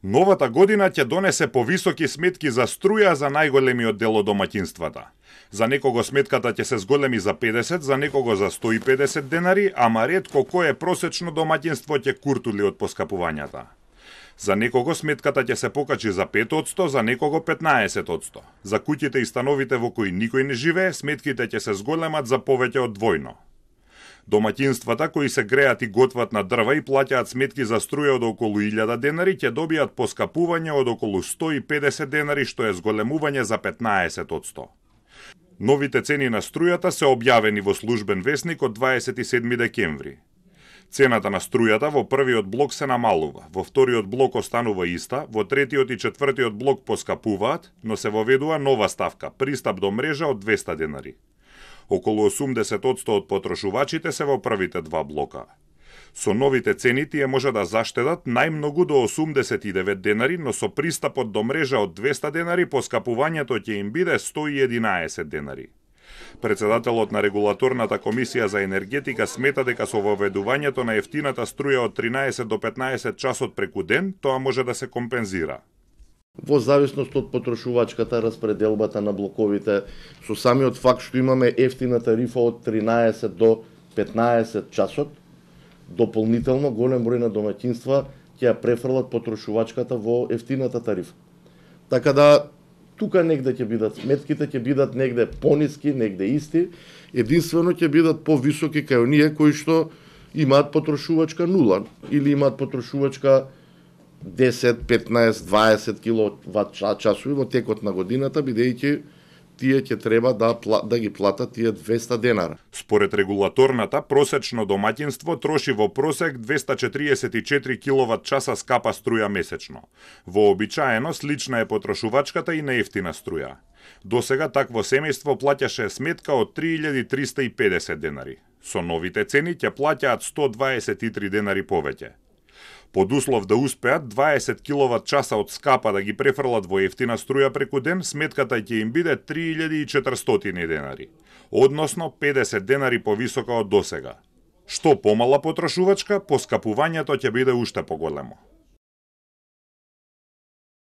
Новата година ќе донесе повисоки сметки за струја за најголемиот дел од домаќинствата. За некого сметката ќе се зголеми за 50, за некого за 150 денари, ама ретко кое просечно домаќинство ќе куртули од поскапувањата. За некого сметката ќе се покачи за 5%, за некого 15%. За куќите и становите во кои никој не живее, сметките ќе се зголемат за повеќе од двојно. Домаќинствата кои се греат и готват на дрва и плаќаат сметки за струја од околу 1000 денари ќе добијат поскапување од околу 150 денари, што е зголемување за 15%. Новите цени на струјата се објавени во службен весник од 27 декември. Цената на струјата во првиот блок се намалува, во вториот блок останува иста, во третиот и четвртиот блок поскапуваат, но се воведува нова ставка, пристап до мрежа од 200 денари. Околу 80% од потрошувачите се во првите два блока. Со новите цени тие може да заштедат најмногу до 89 денари, но со пристапот до мрежа од 200 денари поскапувањето ќе им биде 111 денари. Председателот на Регулаторната комисија за енергетика смета дека со воведувањето на ефтината струја од 13 до 15 часот преку ден, тоа може да се компензира. Во зависност од потрошувачката распределбата на блоковите, со самиот факт што имаме ефтина тарифа од 13 до 15 часот, дополнително голем број на домаќинства ќе ја префрлат потрошувачката во ефтината тарифа. Така да, тука негде ќе бидат сметките, ќе бидат негде пониски, негде исти, единствено ќе бидат повисоки кај оние кои што имаат потрошувачка 0 или имаат потрошувачка 10, 15, 20 киловат часови во текот на годината, бидејќи тие ќе треба да ги платат тие 200 денара. Според регулаторната, просечно домаќинство троши во просек 244 киловат часа скапа струја месечно. Вообичаено слична е потрошувачката и на ефтина струја. Досега такво семејство плаќаше сметка од 3350 денари. Со новите цени ќе плаќаат 123 денари повеќе. Под услов да успеат 20 киловат часа од скапа да ги префрлат во ефтина струја преку ден, сметката ќе им биде 3400 денари, односно 50 денари повисока од досега. Што помала потрошувачка, поскапувањето ќе биде уште поголемо.